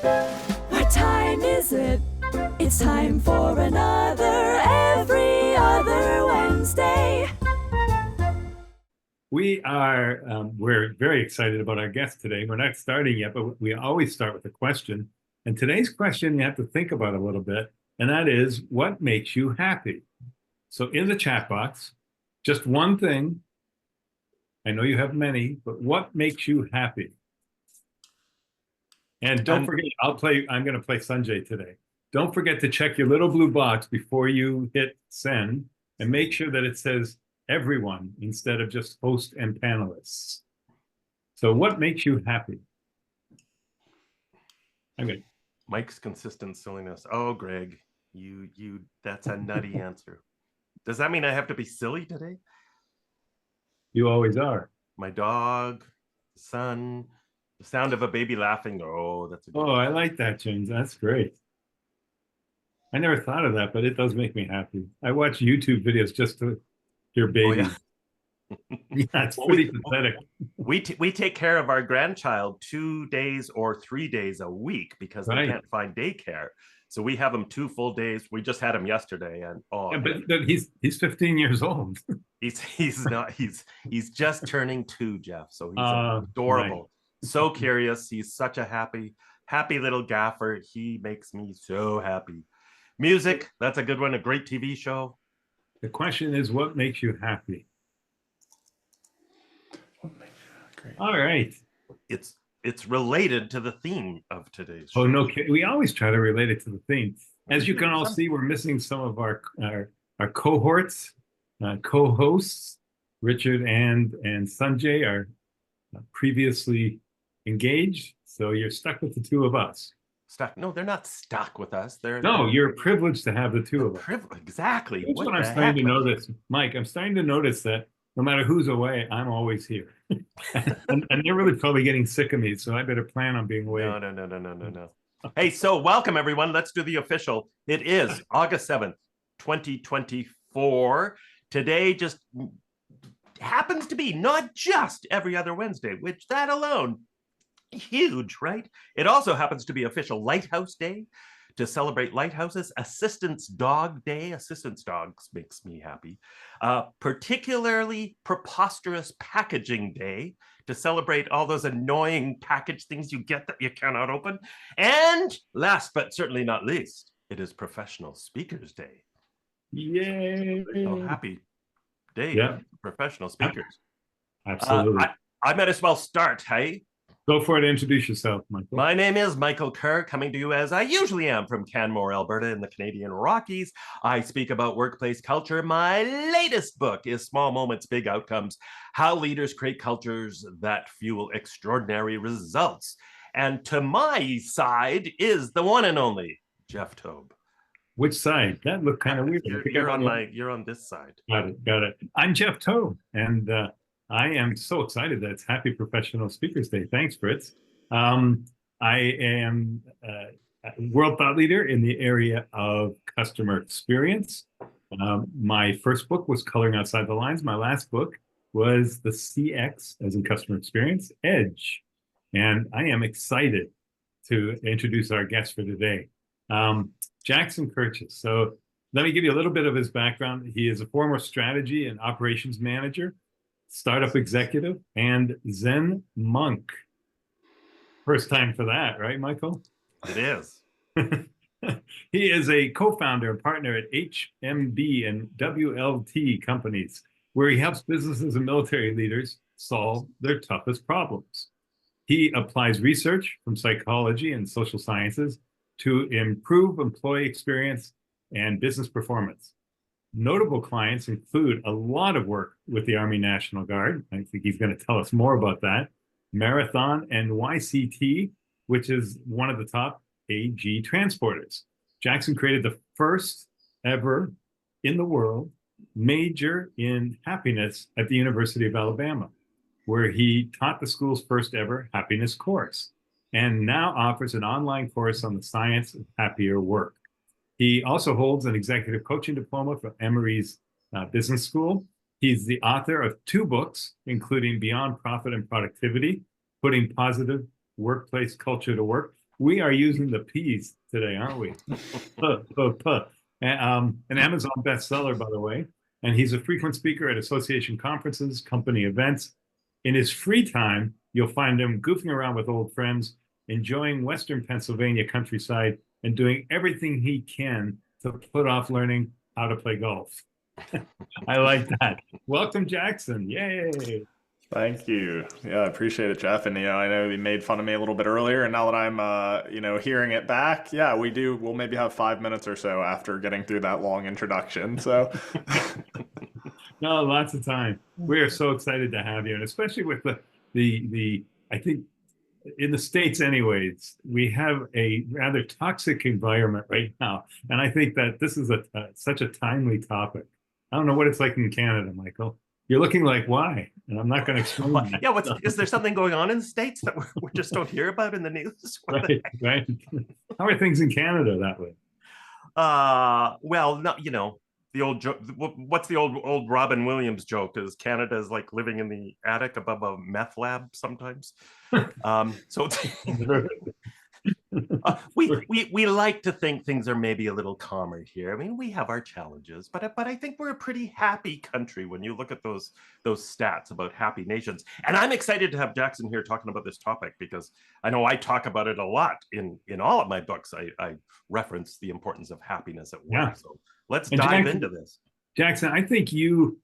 What time is it? It's time for another Every Other Wednesday. We're very excited about our guest today. We're not starting yet, but we always start with a question. And today's question you have to think about a little bit, and that is, what makes you happy? So in the chat box, just one thing. I know you have many, but what makes you happy? And don't forget, I'm going to play Sanjay today. Don't forget to check your little blue box before you hit send and make sure that it says everyone instead of just host and panelists. So what makes you happy? Okay. Mike's consistent silliness. Oh, Greg, that's a nutty answer. Does that mean I have to be silly today? You always are. My dog, the sun, the sound of a baby laughing. Oh, that's a good one. I like that, James. That's great. I never thought of that, but it does make me happy. I watch YouTube videos just to hear babies. Oh, yeah. Yeah, it's pretty pathetic. We take care of our grandchild 2 days or 3 days a week because they can't find daycare. So we have him 2 full days. We just had him yesterday, and but he's 15 years old. He's not. He's just turning 2, Jeff. So he's adorable. Nice. So curious. He's such a happy little gaffer. He makes me so happy. Music, that's a good one. A great TV show. The question is, what makes you happy? Great. All right. It's related to the theme of today's show. Oh, no, we always try to relate it to the theme. As you can all see, we're missing some of our cohorts, co-hosts. Richard and Sanjay are previously engaged, so you're stuck with the two of us. Stuck? No, they're not stuck with us. You're privileged to have the two of us. Exactly. That's what I'm starting to notice, Mike. I'm starting to notice that no matter who's away, I'm always here. and they're really probably getting sick of me, so I better plan on being away. No. Hey, so welcome, everyone. Let's do the official. It is August 7th, 2024. Today just happens to be not just every other Wednesday, which that alone, huge, right? It also happens to be official Lighthouse Day, to celebrate lighthouses, Assistance Dog Day. Assistance dogs makes me happy. Particularly preposterous Packaging Day, to celebrate all those annoying package things you get that you cannot open. And last but certainly not least, it is Professional Speakers Day. Yay! So happy day, professional speakers. Absolutely. I might as well start, hey? Go for it. Introduce yourself, Michael. My name is Michael Kerr, coming to you as I usually am from Canmore, Alberta in the Canadian Rockies. I speak about workplace culture. My latest book is Small Moments, Big Outcomes, How Leaders Create Cultures That Fuel Extraordinary Results. And to my side is the one and only Jeff Tobe. Which side? That looked kind of weird. You're on this side. Got it. I'm Jeff Tobe, and I am so excited that it's Happy Professional Speakers Day. Thanks, Fritz. I am a world thought leader in the area of customer experience. My first book was Coloring Outside the Lines. My last book was the CX, as in customer experience, Edge. And I am excited to introduce our guest for today, Jackson Kerchis. So let me give you a little bit of his background. He is a former strategy and operations manager, startup executive, and Zen monk. First time for that, right, Michael? It is. He is a co-founder and partner at HMB and WLT companies, where he helps businesses and military leaders solve their toughest problems. He applies research from psychology and social sciences to improve employee experience and business performance. Notable clients include a lot of work with the Army National Guard. I think he's going to tell us more about that. Marathon and YCT, which is one of the top AG transporters. Jackson created the first ever in the world major in happiness at the University of Alabama, where he taught the school's first ever happiness course, and now offers an online course on the science of happier work. He also holds an executive coaching diploma from Emory's Business School. He's the author of 2 books, including Beyond Profit and Productivity, Putting Positive Workplace Culture to Work. We are using the P's today, aren't we? An Amazon bestseller, by the way. And he's a frequent speaker at association conferences, company events. In his free time, you'll find him goofing around with old friends, enjoying Western Pennsylvania countryside, and doing everything he can to put off learning how to play golf. I like that. Welcome, Jackson. Yay. Thank you. Yeah, I appreciate it, Jeff. And, I know you made fun of me a little bit earlier, and now that I'm, hearing it back, yeah, we'll maybe have 5 minutes or so after getting through that long introduction. So, No, lots of time. We are so excited to have you, and especially with the I think in the States anyways, we have a rather toxic environment right now. And I think that this is such a timely topic. I don't know what it's like in Canada, Michael. You're looking like, why? And I'm not going to explain that. Yeah, is there something going on in the States that we just don't hear about in the news? Right. How are things in Canada that way? Well, no, the old joke. What's the old Robin Williams joke? Is Canada is like living in the attic above a meth lab sometimes. So we like to think things are maybe a little calmer here. I mean, we have our challenges, but I think we're a pretty happy country when you look at those stats about happy nations. And I'm excited to have Jackson here talking about this topic because I know I talk about it a lot in all of my books. I reference the importance of happiness at work. Yeah. So let's dive into this. Jackson, I think you,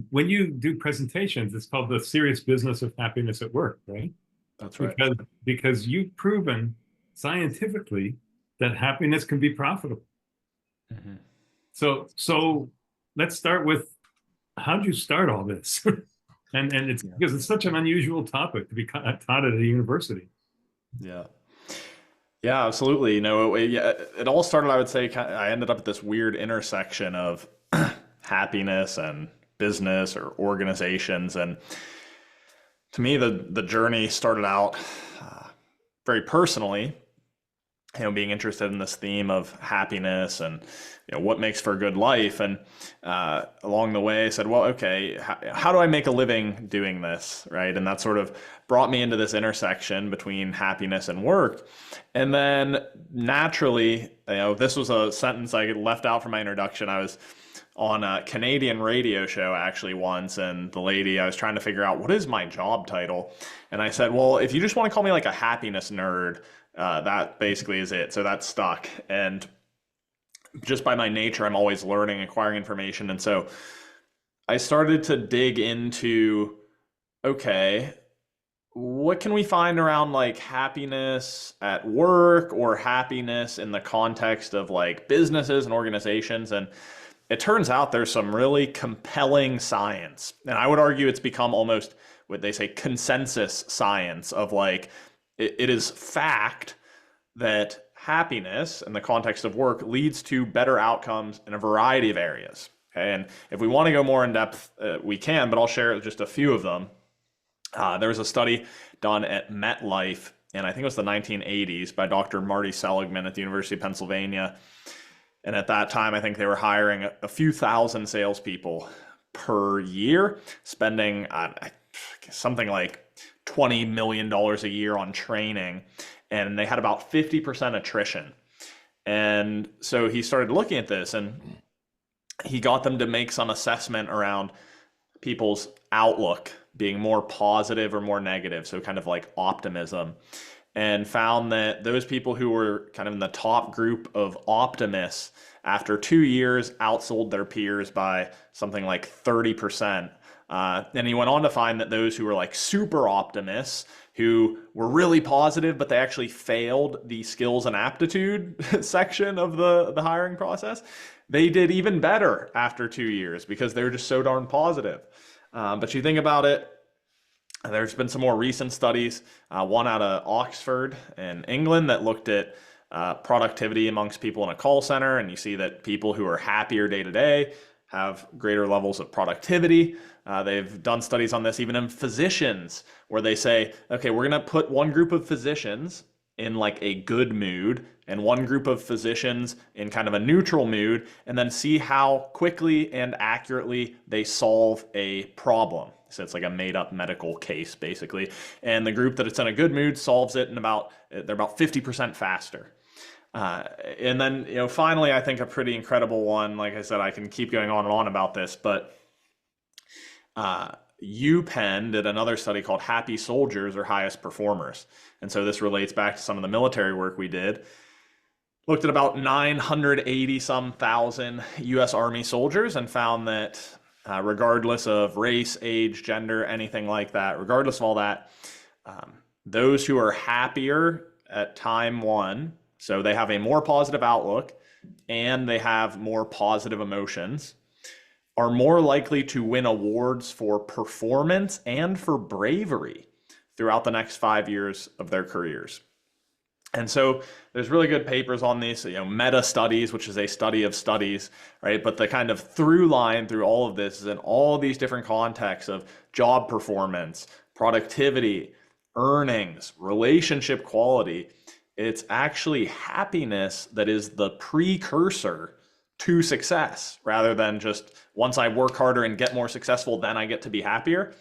when you do presentations, it's called the serious business of happiness at work, right? That's right. Because you've proven scientifically that happiness can be profitable. Mm-hmm. So let's start with, how'd you start all this? and it's because it's such an unusual topic to be taught at a university. Yeah. Yeah, absolutely. It all started, I would say, I ended up at this weird intersection of happiness and business or organizations. And to me, the journey started out very personally, being interested in this theme of happiness and what makes for a good life. And along the way, I said, well, okay, how do I make a living doing this, right? And that sort of brought me into this intersection between happiness and work. And then naturally, this was a sentence I left out from my introduction. I was on a Canadian radio show actually once, and the lady, I was trying to figure out what is my job title. And I said, well, if you just want to call me like a happiness nerd, that basically is it. So that stuck. And just by my nature, I'm always learning, acquiring information. And so I started to dig into, okay, what can we find around like happiness at work or happiness in the context of like businesses and organizations? And it turns out there's some really compelling science. And I would argue it's become almost what they say consensus science of like, it is fact that happiness in the context of work leads to better outcomes in a variety of areas. Okay, and if we want to go more in depth, we can, but I'll share just a few of them. There was a study done at MetLife, and I think it was the 1980s, by Dr. Marty Seligman at the University of Pennsylvania. And at that time, I think they were hiring a few thousand salespeople per year, spending something like $20 million a year on training. And they had about 50% attrition. And so he started looking at this, and he got them to make some assessment around people's outlook being more positive or more negative. So kind of like optimism. And found that those people who were kind of in the top group of optimists after 2 years outsold their peers by something like 30%. And he went on to find that those who were like super optimists, who were really positive, but they actually failed the skills and aptitude section of the hiring process, they did even better after 2 years because they were just so darn positive. But you think about it, there's been some more recent studies, one out of Oxford in England that looked at productivity amongst people in a call center. And you see that people who are happier day to day have greater levels of productivity. They've done studies on this even in physicians, where they say, okay, we're going to put one group of physicians in like a good mood and one group of physicians in kind of a neutral mood, and then see how quickly and accurately they solve a problem. So it's like a made up medical case basically. And the group that it's in a good mood solves it they're about 50% faster. And then, finally, I think a pretty incredible one, like I said, I can keep going on and on about this, but UPenn did another study called Happy Soldiers or Highest Performers. And so this relates back to some of the military work we did. Looked at about 980 some thousand US Army soldiers and found that regardless of race, age, gender, anything like that, regardless of all that, those who are happier at time one, so they have a more positive outlook and they have more positive emotions, are more likely to win awards for performance and for bravery throughout the next 5 years of their careers. And so there's really good papers on these, meta studies, which is a study of studies, right? But the kind of through line through all of this is in all these different contexts of job performance, productivity, earnings, relationship quality. It's actually happiness that is the precursor to success, rather than just once I work harder and get more successful, then I get to be happier.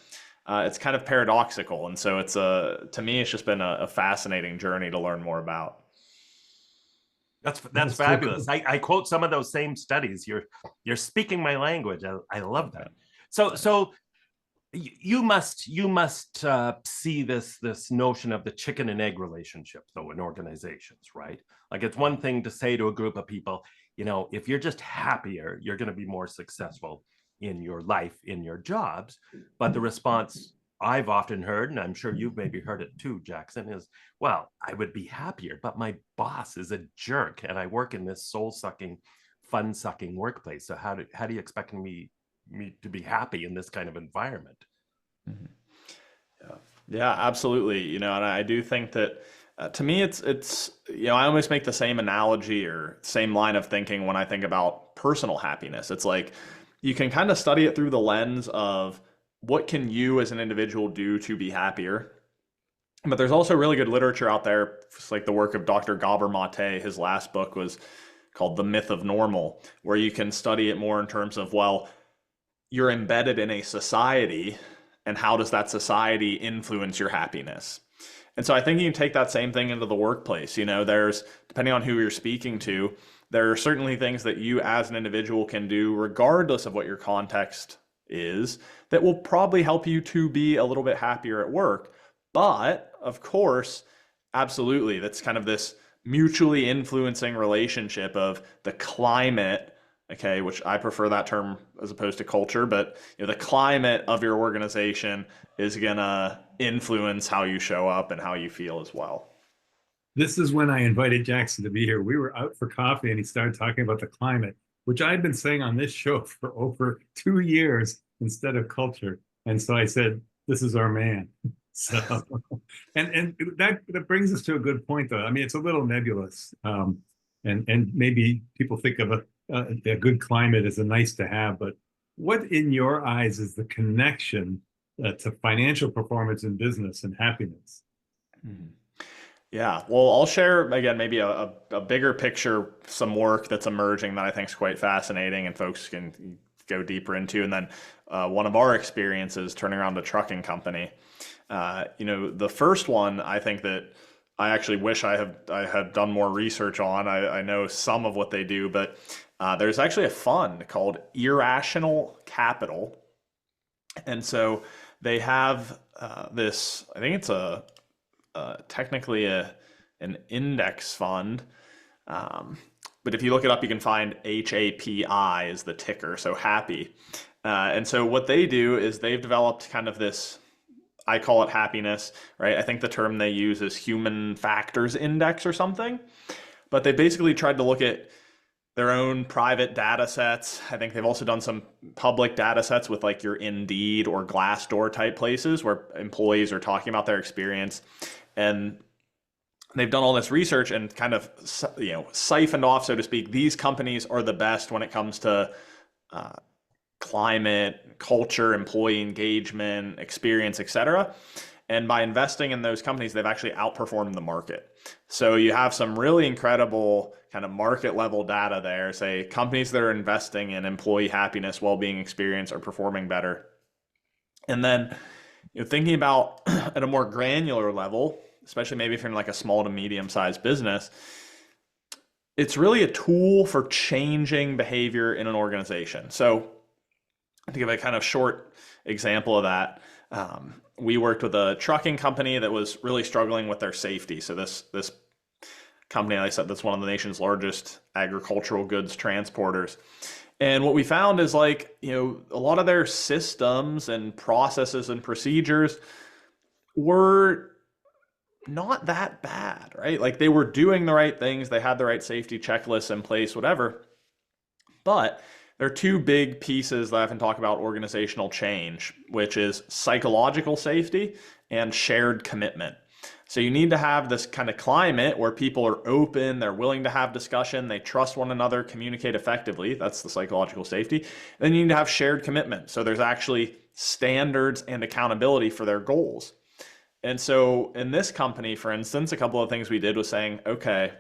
It's kind of paradoxical. And so to me, it's just been a fascinating journey to learn more about. That's fabulous. So cool. I quote some of those same studies. You're speaking my language. I love that. So you must see this notion of the chicken and egg relationship though in organizations, right? Like it's one thing to say to a group of people, if you're just happier, you're going to be more successful in your life, in your jobs. But the response I've often heard, and I'm sure you've maybe heard it too, Jackson, is, well, I would be happier, but my boss is a jerk and I work in this soul-sucking, fun-sucking workplace. So how do you expect me to be happy in this kind of environment? Mm-hmm. Yeah, absolutely. And I do think that to me, it's I almost make the same analogy or same line of thinking when I think about personal happiness. It's like, you can kind of study it through the lens of what can you as an individual do to be happier. But there's also really good literature out there. It's like the work of Dr. Gabor Mate. His last book was called The Myth of Normal, where you can study it more in terms of, well, you're embedded in a society, and how does that society influence your happiness? And so I think you can take that same thing into the workplace. There's, depending on who you're speaking to, there are certainly things that you as an individual can do, regardless of what your context is, that will probably help you to be a little bit happier at work. But of course, absolutely, that's kind of this mutually influencing relationship of the climate, okay, which I prefer that term as opposed to culture, but the climate of your organization is gonna influence how you show up and how you feel as well. This is when I invited Jackson to be here. We were out for coffee and he started talking about the climate, which I've been saying on this show for over 2 years instead of culture. And so I said, this is our man. So, and that brings us to a good point, though. I mean, it's a little nebulous. And maybe people think of a good climate as a nice to have, but what in your eyes is the connection to financial performance in business and happiness? Mm-hmm. Yeah, well, I'll share, again, maybe a bigger picture, some work that's emerging that I think is quite fascinating and folks can go deeper into. And then one of our experiences turning around a trucking company. The first one, I think that I actually wish I had done more research on. I know some of what they do, but there's actually a fund called Irrational Capital. And so they have this, I think it's technically an index fund. But if you look it up, you can find HAPI is the ticker, so happy. And so what they do is they've developed kind of this, I call it happiness, right? I think the term they use is human factors index or something. But they basically tried to look at their own private data sets. I think they've also done some public data sets with like your Indeed or Glassdoor type places where employees are talking about their experience. And they've done all this research and kind of, siphoned off, so to speak, these companies are the best when it comes to climate, culture, employee engagement, experience, etc. And by investing in those companies, they've actually outperformed the market. So you have some really incredible kind of market level data there. Say companies that are investing in employee happiness, well-being, experience are performing better. And then, thinking about at a more granular level, especially maybe if you're in like a small to medium sized business, it's really a tool for changing behavior in an organization. So to give a kind of short example of that, we worked with a trucking company that was really struggling with their safety. So this company, like I said, that's one of the nation's largest agricultural goods transporters. And what we found is like, a lot of their systems and processes and procedures were not that bad, right? Like they were doing the right things, they had the right safety checklists in place, whatever. But there are two big pieces that I often talk about organizational change, which is psychological safety and shared commitment. So you need to have this kind of climate where people are open, they're willing to have discussion, they trust one another, communicate effectively. That's the psychological safety. Then you need to have shared commitment. So there's actually standards and accountability for their goals. And so in this company, for instance, a couple of things we did was saying, okay,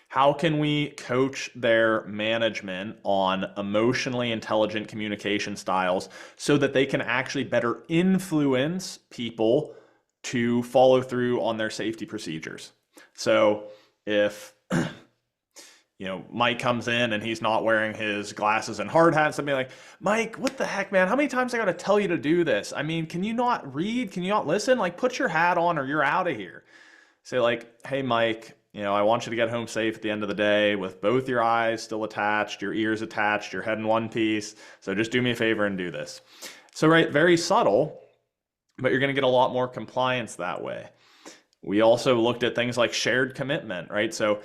how can we coach their management on emotionally intelligent communication styles so that they can actually better influence people to follow through on their safety procedures? So if Mike comes in and he's not wearing his glasses and hard hats, I'd be like, Mike, what the heck, man? How many times I got to tell you to do this? I mean, can you not read? Can you not listen? Like, put your hat on or you're out of here. Say like, hey, Mike, I want you to get home safe at the end of the day with both your eyes still attached, your ears attached, your head in one piece. So just do me a favor and do this. So, right, very subtle, but you're going to get a lot more compliance that way. We also looked at things like shared commitment, right? So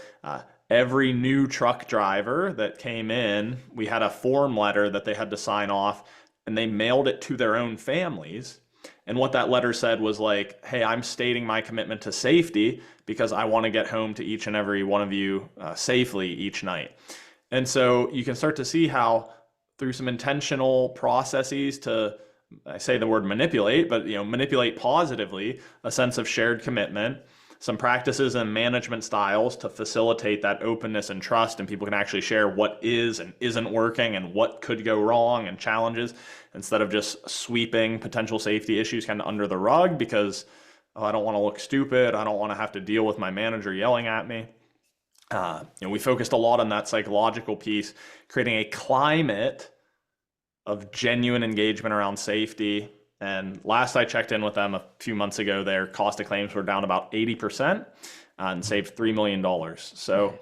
every new truck driver that came in, we had a form letter that they had to sign off, and they mailed it to their own families. And what that letter said was like, hey, I'm stating my commitment to safety because I want to get home to each and every one of you safely each night. And so you can start to see how through some intentional processes to, I say the word manipulate, but manipulate positively a sense of shared commitment, some practices and management styles to facilitate that openness and trust, and people can actually share what is and isn't working and what could go wrong and challenges, instead of just sweeping potential safety issues kind of under the rug because I don't want to look stupid, I don't want to have to deal with my manager yelling at me. We focused a lot on that psychological piece, creating a climate of genuine engagement around safety. And last I checked in with them a few months ago, their cost of claims were down about 80% and saved $3 million. So,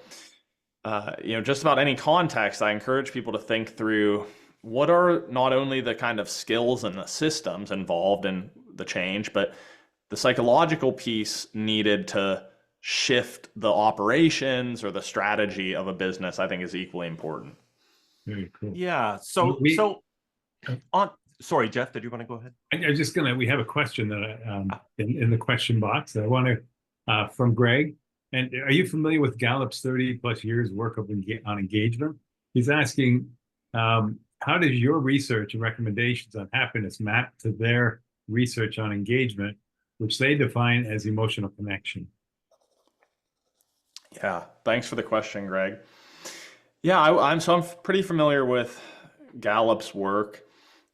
just about any context, I encourage people to think through what are not only the kind of skills and the systems involved in the change, but the psychological piece needed to shift the operations or the strategy of a business, I think is equally important. Very cool. Yeah. Sorry, Jeff, did you want to go ahead? I'm just we have a question that in the question box that I want to, from Greg. And are you familiar with Gallup's 30 plus years work on engagement? He's asking, how does your research and recommendations on happiness map to their research on engagement, which they define as emotional connection? Yeah, thanks for the question, Greg. Yeah, I'm pretty familiar with Gallup's work.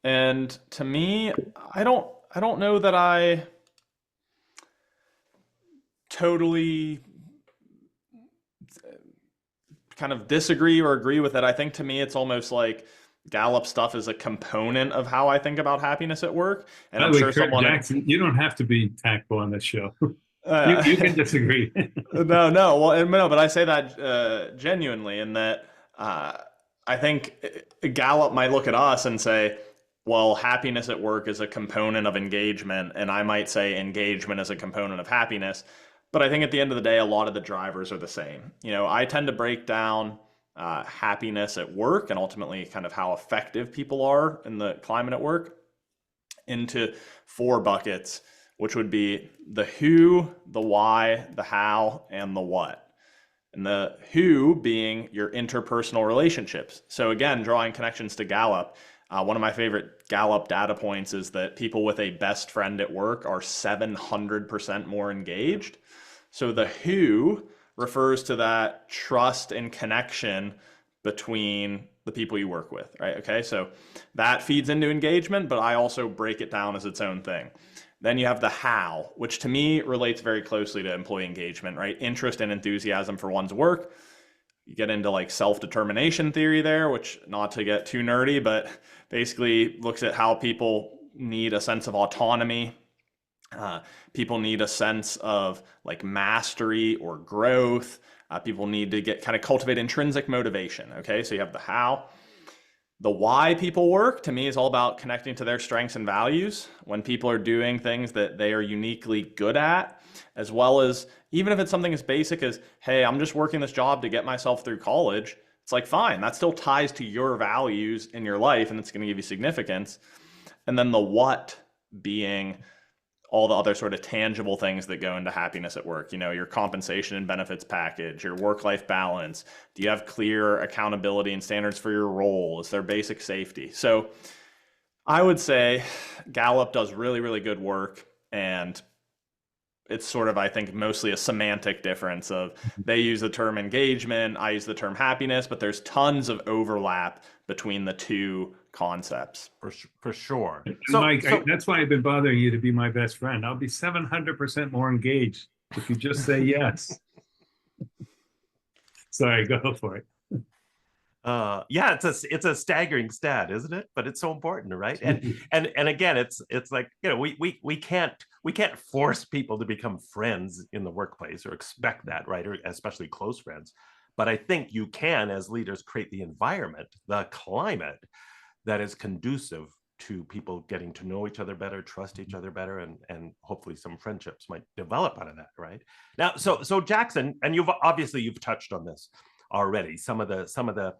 And to me, I don't know that I totally kind of disagree or agree with it. I think to me, it's almost like Gallup stuff is a component of how I think about happiness at work. And I'm sure someone, Jackson, you don't have to be tactful on this show. You can disagree. No, but I say that genuinely in that I think Gallup might look at us and say, well, happiness at work is a component of engagement, and I might say engagement is a component of happiness. But I think at the end of the day, a lot of the drivers are the same. I tend to break down happiness at work and ultimately kind of how effective people are in the climate at work into 4 buckets, which would be the who, the why, the how, and the what. And the who being your interpersonal relationships. So again, drawing connections to Gallup, one of my favorite Gallup data points is that people with a best friend at work are 700% more engaged. So the who refers to that trust and connection between the people you work with, right? Okay, so that feeds into engagement, but I also break it down as its own thing. Then you have the how, which to me relates very closely to employee engagement, right? Interest and enthusiasm for one's work. You get into like self-determination theory there, which, not to get too nerdy, but basically looks at how people need a sense of autonomy. People need a sense of like mastery or growth. People need to get kind of cultivate intrinsic motivation. Okay, so you have the how. The why people work, to me, is all about connecting to their strengths and values when people are doing things that they are uniquely good at, as well as, even if it's something as basic as, hey, I'm just working this job to get myself through college, it's like, fine, that still ties to your values in your life and it's going to give you significance. And then the what being all the other sort of tangible things that go into happiness at work, your compensation and benefits package, your work-life balance. Do you have clear accountability and standards for your role? Is there basic safety? So I would say Gallup does really, really good work, and it's sort of, I think, mostly a semantic difference of they use the term engagement, I use the term happiness, but there's tons of overlap between the two concepts. For sure. And Mike, that's why I've been bothering you to be my best friend. I'll be 700% more engaged if you just say yes. Sorry, go for it. Yeah, it's a staggering stat, isn't it? But it's so important, right? And again, it's like, we can't force people to become friends in the workplace or expect that, right? Or especially close friends. But I think you can, as leaders, create the environment, the climate that is conducive to people getting to know each other better, trust each other better, and hopefully some friendships might develop out of that, right? Now, so Jackson, and you've touched on this already, some of the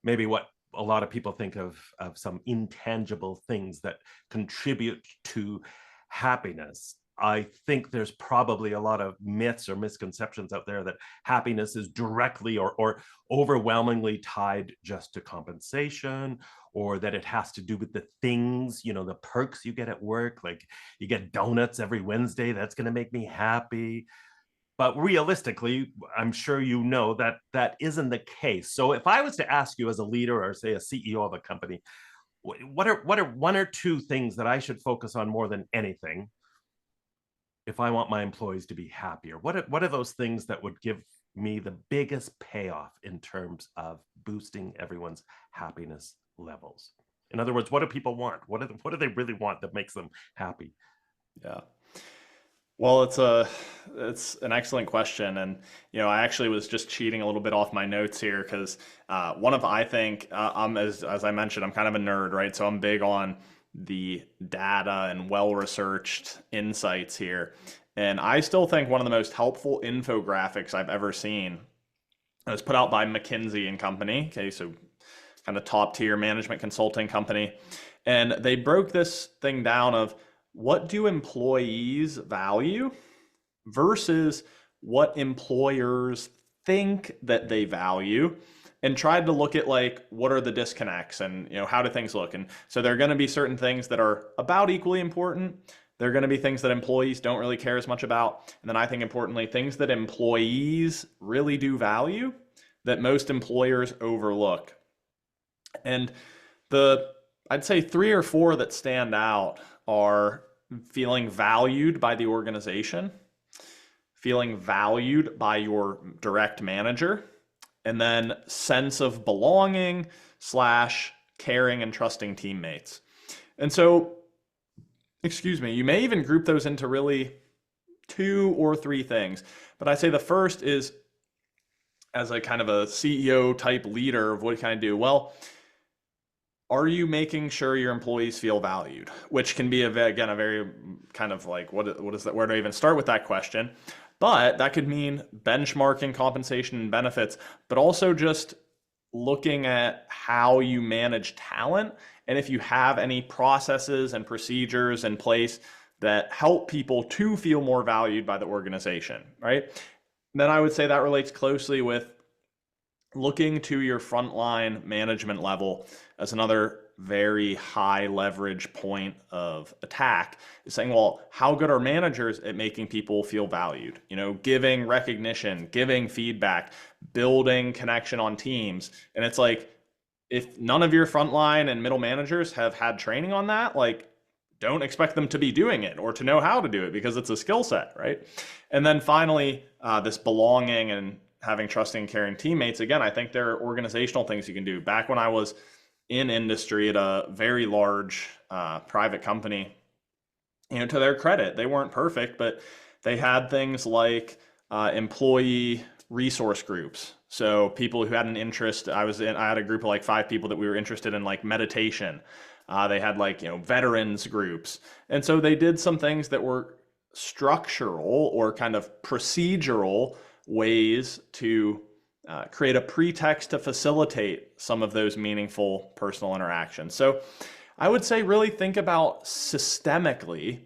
maybe what a lot of people think of some intangible things that contribute to happiness. I think there's probably a lot of myths or misconceptions out there that happiness is directly or overwhelmingly tied just to compensation, or that it has to do with the things, the perks you get at work, like you get donuts every Wednesday, that's going to make me happy. But realistically, I'm sure that isn't the case. So if I was to ask you as a leader or say a CEO of a company, what are one or two things that I should focus on more than anything if I want my employees to be happier? What are those things that would give me the biggest payoff in terms of boosting everyone's happiness levels? In other words, what do people want? What do they really want that makes them happy? Yeah. Well, it's an excellent question, and I actually was just cheating a little bit off my notes here because I think I'm as I mentioned, I'm kind of a nerd, right? So I'm big on the data and well-researched insights here, and I still think one of the most helpful infographics I've ever seen was put out by McKinsey and Company. Okay, so kind of top-tier management consulting company, and they broke this thing down of what do employees value versus what employers think that they value, and tried to look at like what are the disconnects and how do things look. And so there are going to be certain things that are about equally important. There are going to be things that employees don't really care as much about. And then I think importantly, things that employees really do value that most employers overlook. And I'd say 3 or 4 that stand out are feeling valued by the organization, feeling valued by your direct manager, and then sense of belonging / caring and trusting teammates. And so, you may even group those into really 2 or 3 things. But I say the first is, as a kind of a CEO type leader of what can I do? Well, are you making sure your employees feel valued? Which can be, a very kind of like, what is that? Where do I even start with that question? But that could mean benchmarking compensation and benefits, but also just looking at how you manage talent and if you have any processes and procedures in place that help people to feel more valued by the organization, right? And then I would say that relates closely with looking to your frontline management level as another very high leverage point of attack, is saying, well, how good are managers at making people feel valued? Giving recognition, giving feedback, building connection on teams. And it's like, if none of your frontline and middle managers have had training on that, like, don't expect them to be doing it or to know how to do it, because it's a skill set, right? And then finally, this belonging and having trusting and caring teammates. Again, I think there are organizational things you can do. Back when I was in industry at a very large private company, to their credit, they weren't perfect, but they had things like employee resource groups. So people who had an interest, I had a group of like 5 people that we were interested in like meditation. They had like, veterans groups. And so they did some things that were structural or kind of procedural ways to create a pretext to facilitate some of those meaningful personal interactions. So I would say really think about systemically,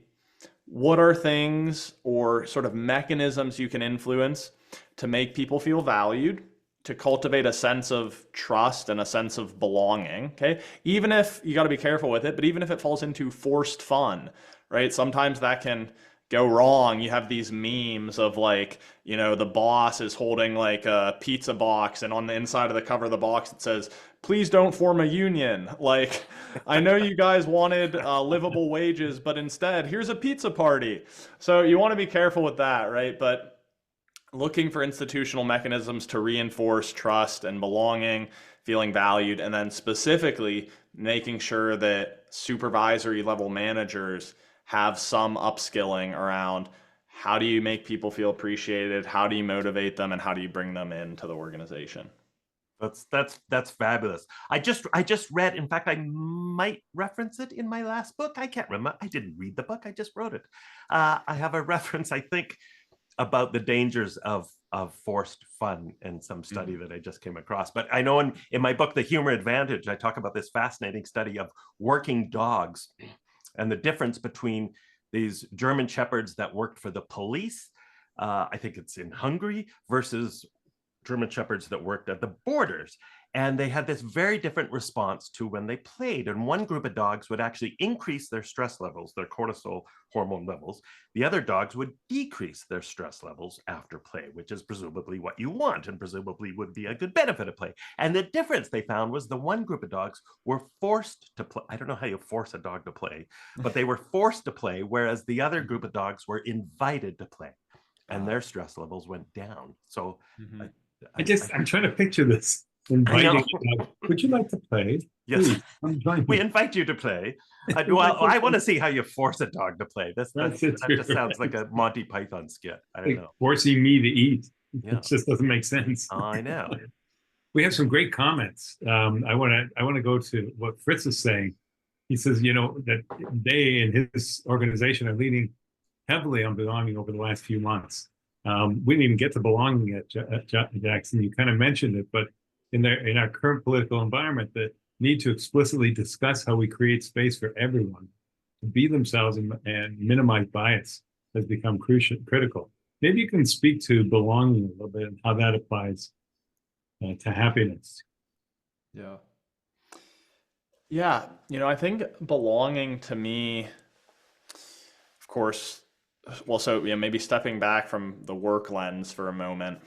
what are things or sort of mechanisms you can influence to make people feel valued, to cultivate a sense of trust and a sense of belonging, okay? Even if, you got to be careful with it, but even if it falls into forced fun, right? Sometimes that can go wrong. You have these memes of like, the boss is holding like a pizza box, and on the inside of the cover of the box it says, "Please don't form a union." Like, I know you guys wanted livable wages, but instead here's a pizza party. So you want to be careful with that, right? But looking for institutional mechanisms to reinforce trust and belonging, feeling valued, and then specifically making sure that supervisory level managers have some upskilling around how do you make people feel appreciated, how do you motivate them, and how do you bring them into the organization. That's fabulous. I just read, in fact, I might reference it in my last book. I can't remember. I didn't read the book. I just wrote it. I have a reference, I think, about the dangers of forced fun in some study that I just came across. But I know in my book, The Humor Advantage, I talk about this fascinating study of working dogs and the difference between these German shepherds that worked for the police, I think it's in Hungary, versus German shepherds that worked at the borders. And they had this very different response to when they played. And one group of dogs would actually increase their stress levels, their cortisol hormone levels. The other dogs would decrease their stress levels after play, which is presumably what you want and presumably would be a good benefit of play. And the difference they found was the one group of dogs were forced to play. I don't know how you force a dog to play, but they were forced to play, whereas the other group of dogs were invited to play, and their stress levels went down. So I'm trying to picture this. Inviting, would you like to play? Yes, Please, we invite you to play. Well, I want to see how you force a dog to play. That just sounds like a Monty Python skit. I don't know. Forcing me to eat. Yeah. It just doesn't make sense. I know. We have some great comments. I want to go to what Fritz is saying. He says, that they and his organization are leaning heavily on belonging over the last few months. We didn't even get to belonging at Jackson. You kind of mentioned it, but in our current political environment, the need to explicitly discuss how we create space for everyone to be themselves and minimize bias has become critical. Maybe you can speak to belonging a little bit and how that applies to happiness. Yeah, I think belonging to me, of course, well, so maybe stepping back from the work lens for a moment,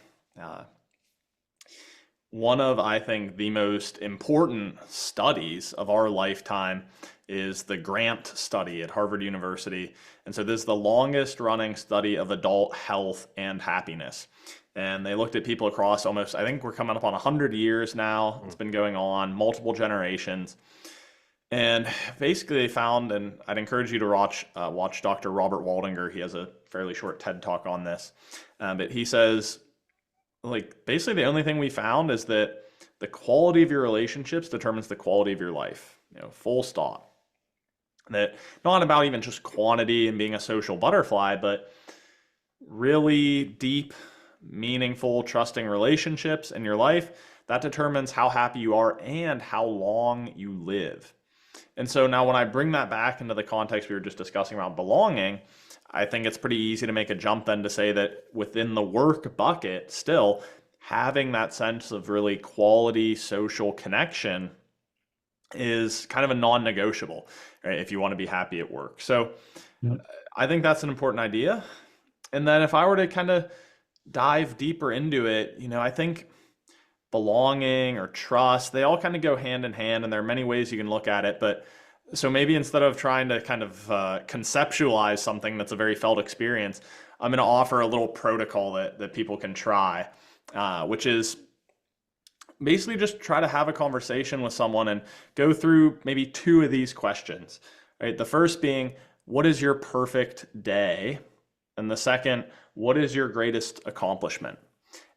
one of, I think, the most important studies of our lifetime is the Grant study at Harvard University. And so this is the longest running study of adult health and happiness. And they looked at people across almost, I think we're coming up on 100 years now. It's been going on, multiple generations. And basically they found, and I'd encourage you to watch Dr. Robert Waldinger. He has a fairly short TED Talk on this. But he says, like, basically the only thing we found is that the quality of your relationships determines the quality of your life, full stop. That not about even just quantity and being a social butterfly, but really deep, meaningful, trusting relationships in your life, that determines how happy you are and how long you live. And so now when I bring that back into the context we were just discussing around belonging, I think it's pretty easy to make a jump then to say that within the work bucket, still having that sense of really quality social connection is kind of a non-negotiable, right? If you want to be happy at work. So I think that's an important idea. And then if I were to kind of dive deeper into it, I think belonging or trust, they all kind of go hand in hand, and there are many ways you can look at it. But so maybe instead of trying to kind of conceptualize something that's a very felt experience, I'm going to offer a little protocol that people can try, which is basically just try to have a conversation with someone and go through maybe 2 of these questions, right? The first being, what is your perfect day? And the second, what is your greatest accomplishment?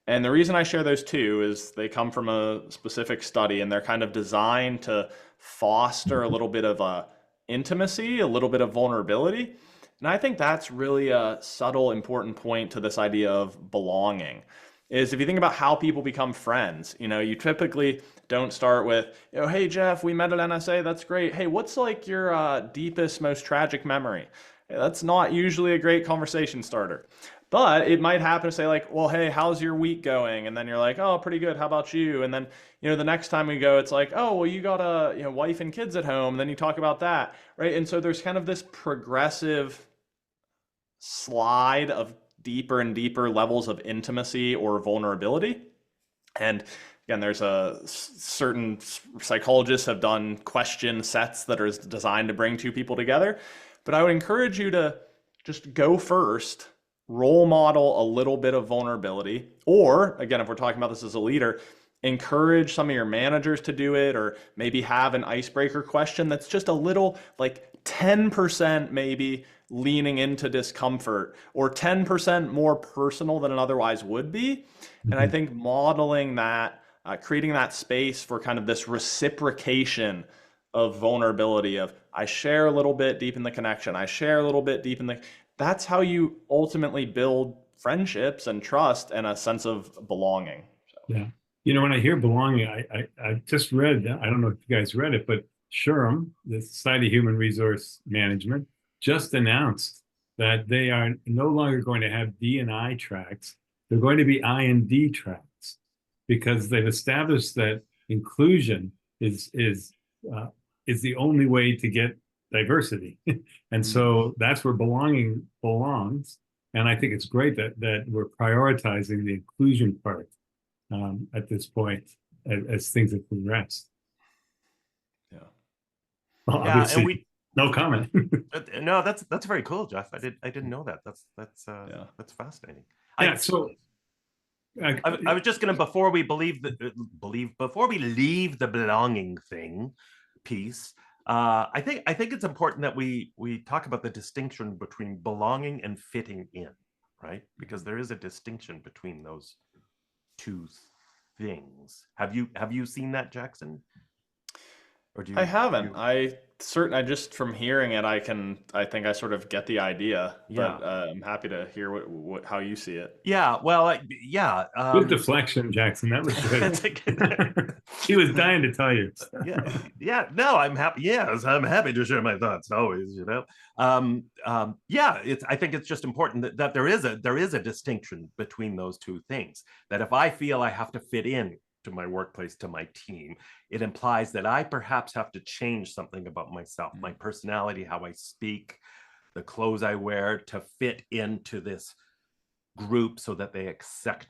And the reason I share those 2 is they come from a specific study, and they're kind of designed to foster a little bit of intimacy, a little bit of vulnerability. And I think that's really a subtle, important point to this idea of belonging. Is if you think about how people become friends, you typically don't start with, hey, Jeff, we met at NSA. That's great. Hey, what's like your deepest, most tragic memory? Hey, that's not usually a great conversation starter. But it might happen to say like, well, hey, how's your week going? And then you're like, oh, pretty good. How about you? And then, the next time we go, it's like, oh, well, you got a wife and kids at home. And then you talk about that, right? And so there's kind of this progressive slide of deeper and deeper levels of intimacy or vulnerability. And again, there's certain psychologists have done question sets that are designed to bring 2 people together. But I would encourage you to just go first, role model a little bit of vulnerability, or again, if we're talking about this as a leader, encourage some of your managers to do it, or maybe have an icebreaker question that's just a little, like 10% maybe leaning into discomfort, or 10% more personal than it otherwise would be. And I think modeling that, creating that space for kind of this reciprocation of vulnerability, of I share a little bit deep in the connection, I share a little bit deep in the, that's how you ultimately build friendships and trust and a sense of belonging. So. Yeah. When I hear belonging, I just read, I don't know if you guys read it, but SHRM, the Society of Human Resource Management, just announced that they are no longer going to have D&I tracks. They're going to be I&D tracks, because they've established that inclusion is the only way to get diversity. And so that's where belonging belongs. And I think it's great that we're prioritizing the inclusion part at this point as things have progressed. Yeah. Well, Yeah, obviously, and no comment. no, that's very cool, Jeff. I didn't know that. That's fascinating. Yeah. So I was just gonna, before we leave the belonging thing piece, I think it's important that we talk about the distinction between belonging and fitting in, right? Because there is a distinction between those 2 things. Have you seen that, Jackson? Or do you? I haven't. I just from hearing it, I think I sort of get the idea. Yeah. But I'm happy to hear how you see it. Yeah. Well, good deflection, Jackson. That was good. He was dying to tell you. Yeah. No, I'm happy. Yes, I'm happy to share my thoughts always. I think it's just important that there is a distinction between those 2 things. That if I feel I have to fit in to my workplace, to my team, it implies that I perhaps have to change something about myself, my personality, how I speak, the clothes I wear, to fit into this group so that they accept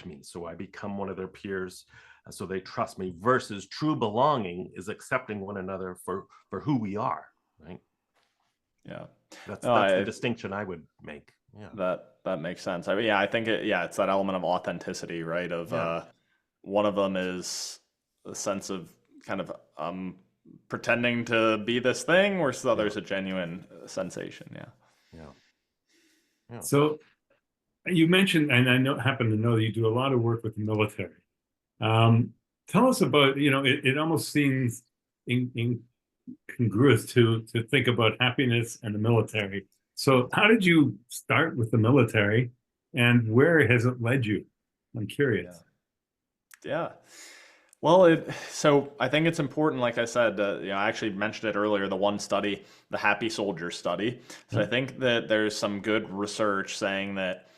me, so I become one of their peers, so they trust me. Versus true belonging is accepting one another for who we are, right? Yeah, that's the distinction I would make. Yeah, that makes sense. I think it's that element of authenticity, right? Of one of them is a sense of kind of pretending to be this thing, whereas the other is a genuine sensation. Yeah. So you mentioned, and I happen to know that you do a lot of work with the military. Tell us about, it almost seems incongruous to think about happiness and the military. So how did you start with the military, and where has it led you? I'm curious. Yeah. Well, so I think it's important, like I said, I actually mentioned it earlier, the one study, the Happy Soldier study. So I think that there's some good research saying that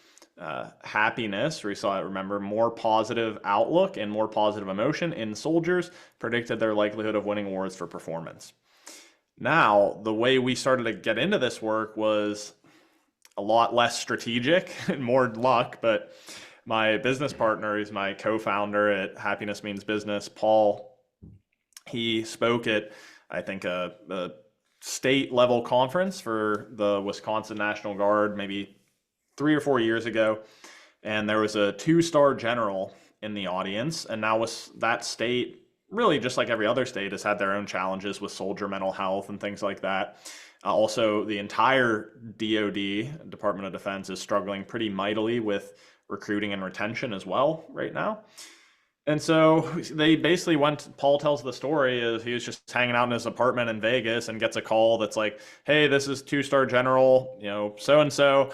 happiness, remember, more positive outlook and more positive emotion in soldiers predicted their likelihood of winning awards for performance. Now, the way we started to get into this work was a lot less strategic and more luck, but my business partner, who's my co-founder at Happiness Means Business, Paul, he spoke at, I think, a state level conference for the Wisconsin National Guard maybe 3 or 4 years ago. And there was a 2-star general in the audience. And now with that state, really just like every other state, has had their own challenges with soldier mental health and things like that. Also, the entire DoD, Department of Defense, is struggling pretty mightily with recruiting and retention as well right now. And so they basically Paul tells the story is he was just hanging out in his apartment in Vegas and gets a call that's like, hey, this is 2-star general, so-and-so.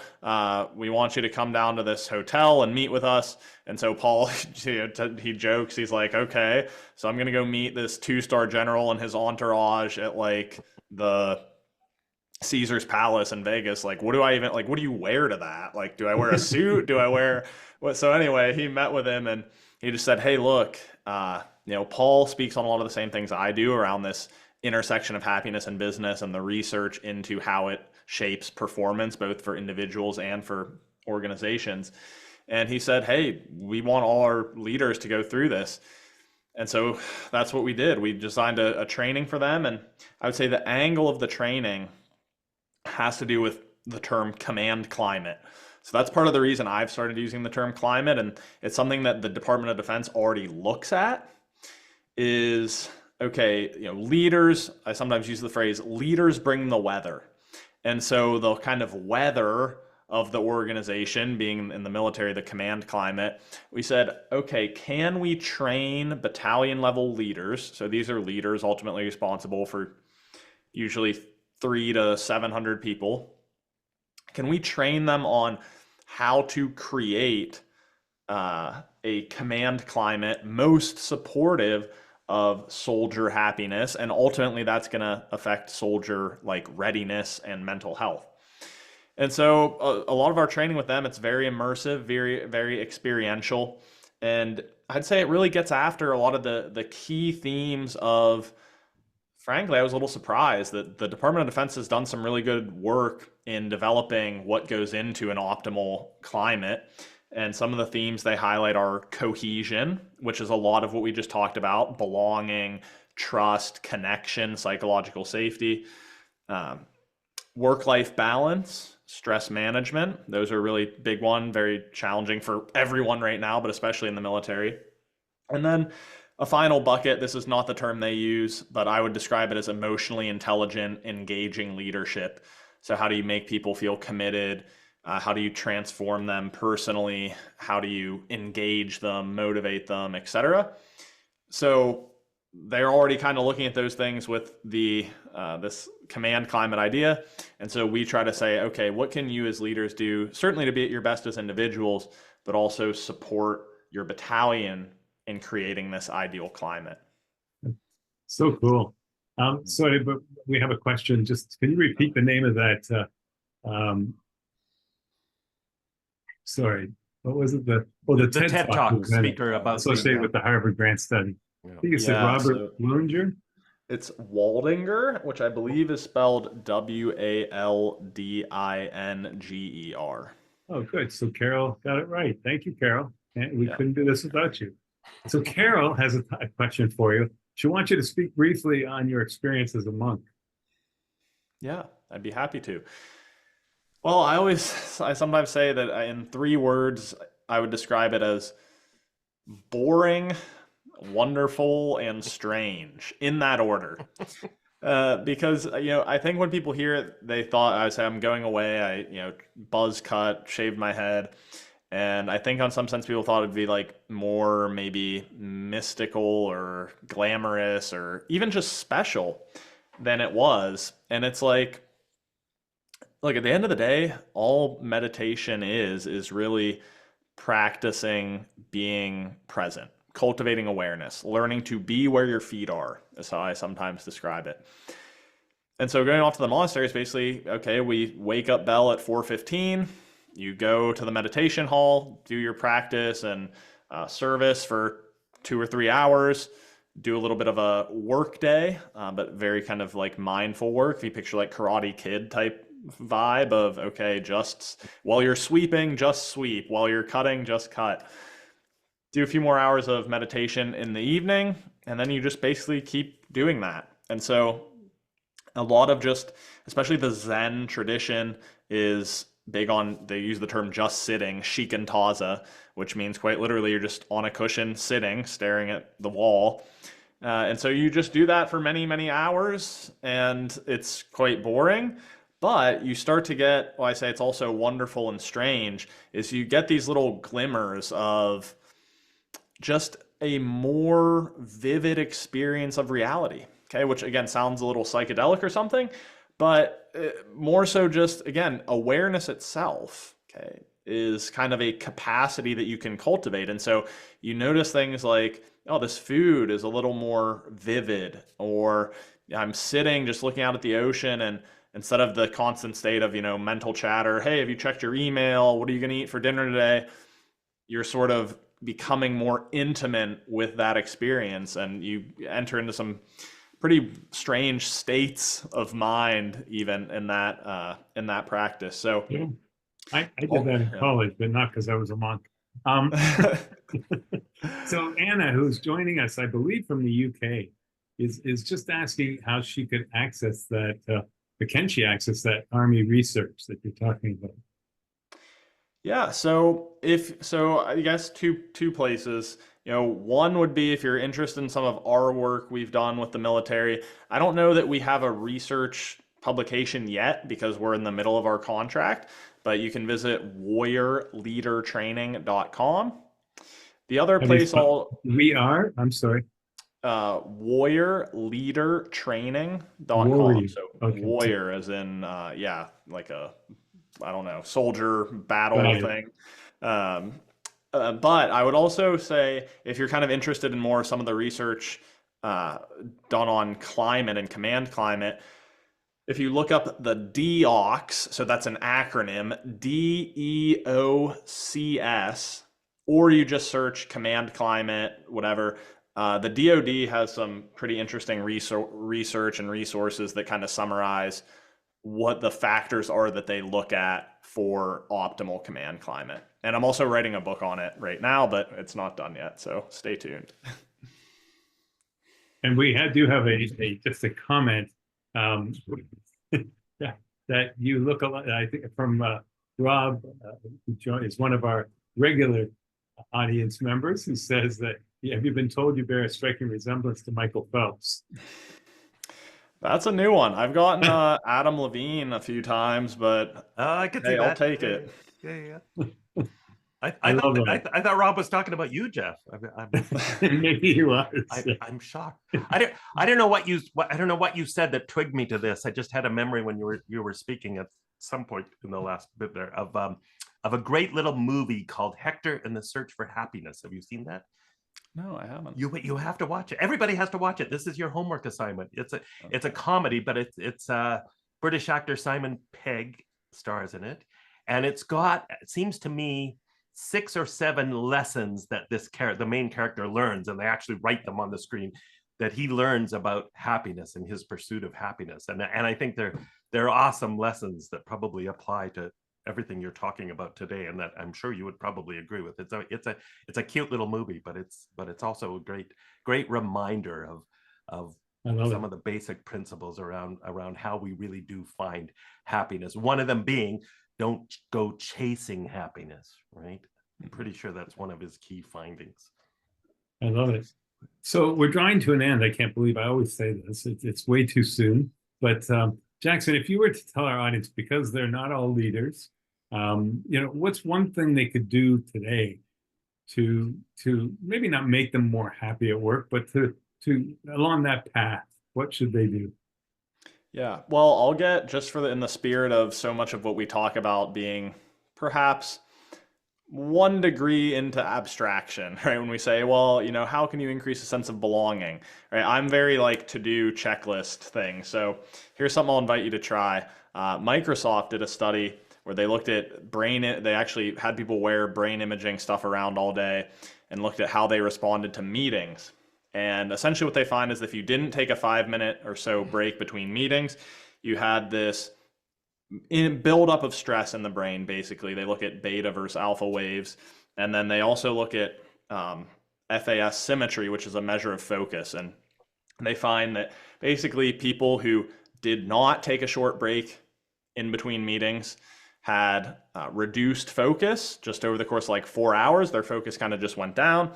We want you to come down to this hotel and meet with us. And so Paul, he jokes, he's like, okay, so I'm going to go meet this 2-star general and his entourage at like the Caesar's Palace in Vegas. Like, what do you wear to that? Like, do I wear a suit? Do I wear what? So anyway, he met with him and he just said, hey, look, Paul speaks on a lot of the same things I do around this intersection of happiness and business and the research into how it shapes performance, both for individuals and for organizations. And he said, hey, we want all our leaders to go through this. And so that's what we did. We designed a training for them. And I would say the angle of the training has to do with the term command climate. So that's part of the reason I've started using the term climate, and it's something that the Department of Defense already looks at is, okay, leaders, I sometimes use the phrase, leaders bring the weather. And so the kind of weather of the organization, being in the military, the command climate, we said, okay, can we train battalion level leaders? So these are leaders ultimately responsible for usually 300 to 700 people. Can we train them on how to create a command climate most supportive of soldier happiness? And ultimately that's going to affect soldier like readiness and mental health. And so a lot of our training with them, it's very immersive, very, very experiential. And I'd say it really gets after a lot of the key themes of, frankly, I was a little surprised that the Department of Defense has done some really good work in developing what goes into an optimal climate. And some of the themes they highlight are cohesion, which is a lot of what we just talked about, belonging, trust, connection, psychological safety, work-life balance, stress management. Those are a really big one, very challenging for everyone right now, but especially in the military. And then a final bucket, this is not the term they use, but I would describe it as emotionally intelligent, engaging leadership. So how do you make people feel committed? How do you transform them personally? How do you engage them, motivate them, etc.? So they're already kind of looking at those things with the this command climate idea. And so we try to say, okay, what can you as leaders do, certainly to be at your best as individuals, but also support your battalion in creating this ideal climate. So cool. Sorry, but we have a question. Just can you repeat the name of that? Sorry, what was it? The TED Talk speaker about associated with the Harvard Grant Study. I think you said Robert Waldinger. It's Waldinger, which I believe is spelled Waldinger. Oh, good. So Carol got it right. Thank you, Carol. And we couldn't do this without you. So Carol has a question for you. She wants you to speak briefly on your experience as a monk. Yeah, I'd be happy to. Well, I sometimes say that in 3 words, I would describe it as boring, wonderful, and strange, in that order. Because, I think when people hear it, they thought I say I'm going away, I buzz cut, shaved my head. And I think on some sense people thought it'd be like more maybe mystical or glamorous or even just special than it was. And it's like, look, at the end of the day, all meditation is really practicing being present, cultivating awareness, learning to be where your feet are, is how I sometimes describe it. And so going off to the monastery is basically, okay, we wake up bell at 4:15. You go to the meditation hall, do your practice and service for 2 or 3 hours, do a little bit of a work day, but very kind of like mindful work. If you picture like Karate Kid type vibe of, okay, just while you're sweeping, just sweep. While you're cutting, just cut. Do a few more hours of meditation in the evening, and then you just basically keep doing that. And so a lot of just, especially the Zen tradition, is big on, they use the term just sitting, shikantaza, which means quite literally you're just on a cushion sitting, staring at the wall. And so you just do that for many, many hours, and it's quite boring. But you start to get, well, I say it's also wonderful and strange, is you get these little glimmers of just a more vivid experience of reality. Okay, which again sounds a little psychedelic or something, but more so just, again, awareness itself, okay, is kind of a capacity that you can cultivate. And so you notice things like, oh, this food is a little more vivid, or I'm sitting just looking out at the ocean, and instead of the constant state of, mental chatter, hey, have you checked your email? What are you going to eat for dinner today? You're sort of becoming more intimate with that experience, and you enter into some pretty strange states of mind even in that practice. So Yeah. I did that in college, but not because I was a monk. So Anna, who's joining us, I believe from the UK, is just asking how she could access that, or can she access that Army research that you're talking about? Yeah, so I guess two places. One would be if you're interested in some of our work we've done with the military. I don't know that we have a research publication yet because we're in the middle of our contract, but you can visit warriorleadertraining.com. The other place I'm sorry. warriorleadertraining.com. Warrior. So Okay. warrior as in like a, I don't know, soldier battle thing. But I would also say, if you're kind of interested in more of some of the research done on climate and command climate, if you look up the DOCS, so that's an acronym, DEOCS, or you just search command climate, whatever, the DoD has some pretty interesting research and resources that kind of summarize what the factors are that they look at for optimal command climate. And I'm also writing a book on it right now, but it's not done yet, so stay tuned. And we do have just a comment that you look a lot, I think, from Rob, who is one of our regular audience members, who says that, have you been told you bear a striking resemblance to Michael Phelps? That's a new one. I've gotten Adam Levine a few times, but I could see that. I'll take it. Yeah. I thought Rob was talking about you, Jeff. Maybe he was. I'm shocked. I don't know what you said that twigged me to this. I just had a memory when you were speaking at some point in the last bit there of a great little movie called Hector and the Search for Happiness. Have you seen that? No, I haven't. You have to watch it. Everybody has to watch it. This is your homework assignment. It's a comedy, but it's British actor Simon Pegg stars in it, and it seems to me 6 or 7 lessons that the main character learns, and they actually write them on the screen, that he learns about happiness and his pursuit of happiness. And I think they're awesome lessons that probably apply to everything you're talking about today, and that I'm sure you would probably agree with. It's a cute little movie, but it's also a great reminder of some of the basic principles around how we really do find happiness. One of them being, don't go chasing happiness, right? I'm pretty sure that's one of his key findings. I love it. So we're drawing to an end. I can't believe I always say this. It's way too soon. But Jackson, if you were to tell our audience, because they're not all leaders, what's one thing they could do today to maybe not make them more happy at work, but to along that path, what should they do? Yeah, well, I'll get, just in the spirit of so much of what we talk about being perhaps 1 degree into abstraction, right? When we say, well, how can you increase a sense of belonging, right? I'm very like to-do checklist thing. So here's something I'll invite you to try. Microsoft did a study where they looked at they actually had people wear brain imaging stuff around all day and looked at how they responded to meetings. And essentially what they find is if you didn't take a 5-minute or so break between meetings, you had this in buildup of stress in the brain. Basically, they look at beta versus alpha waves, and then they also look at FAS symmetry, which is a measure of focus. And they find that basically people who did not take a short break in between meetings had reduced focus just over the course of like 4 hours. Their focus kind of just went down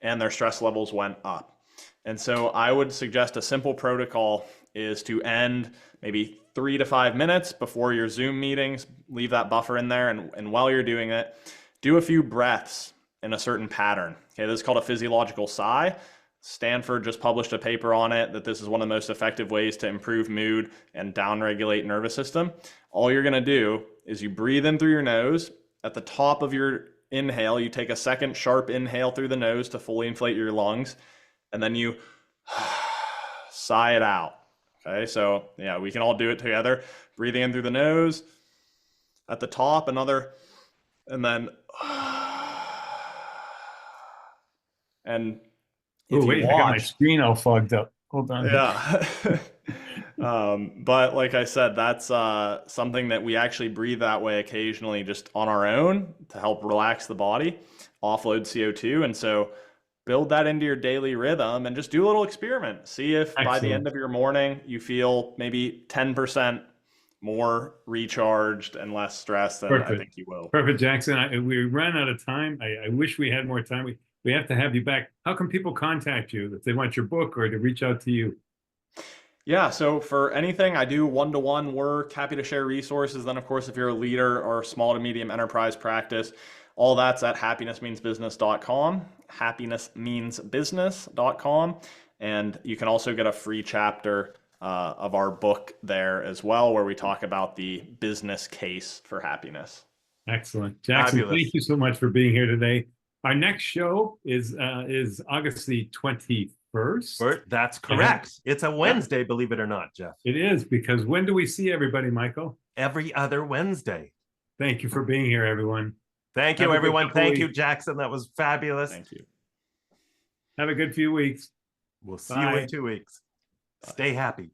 and their stress levels went up. And so I would suggest a simple protocol is to end maybe 3 to 5 minutes before your Zoom meetings, leave that buffer in there. And while you're doing it, do a few breaths in a certain pattern. Okay, this is called a physiological sigh. Stanford just published a paper on it, that this is one of the most effective ways to improve mood and downregulate nervous system. All you're gonna do is you breathe in through your nose. At the top of your inhale, you take a second sharp inhale through the nose to fully inflate your lungs, and then you sigh it out. Okay, so yeah, we can all do it together. Breathing in through the nose, at the top, another, and then, and Oh, wait, I got my screen all fogged up. Hold on. Yeah. But like I said, that's something that we actually breathe that way occasionally just on our own to help relax the body, offload CO2. And so build that into your daily rhythm and just do a little experiment. See if by the end of your morning, you feel maybe 10% more recharged and less stressed than I think you will. Perfect, Jackson. We ran out of time. I wish we had more time. We have to have you back. How can people contact you if they want your book or to reach out to you? Yeah, so for anything, I do one-to-one work, happy to share resources. Then, of course, if you're a leader or small to medium enterprise practice, all that's at happinessmeansbusiness.com, happinessmeansbusiness.com. And you can also get a free chapter of our book there as well, where we talk about the business case for happiness. Excellent. Jackson, thank you so much for being here today. Our next show is August the 21st. That's correct. It's a Wednesday, believe it or not, Jeff. It is, because when do we see everybody, Michael? Every other Wednesday. Thank you for being here, everyone. Thank you, everyone. Thank you, Jackson. That was fabulous. Thank you. Have a good few weeks. We'll see you in 2 weeks. Stay happy.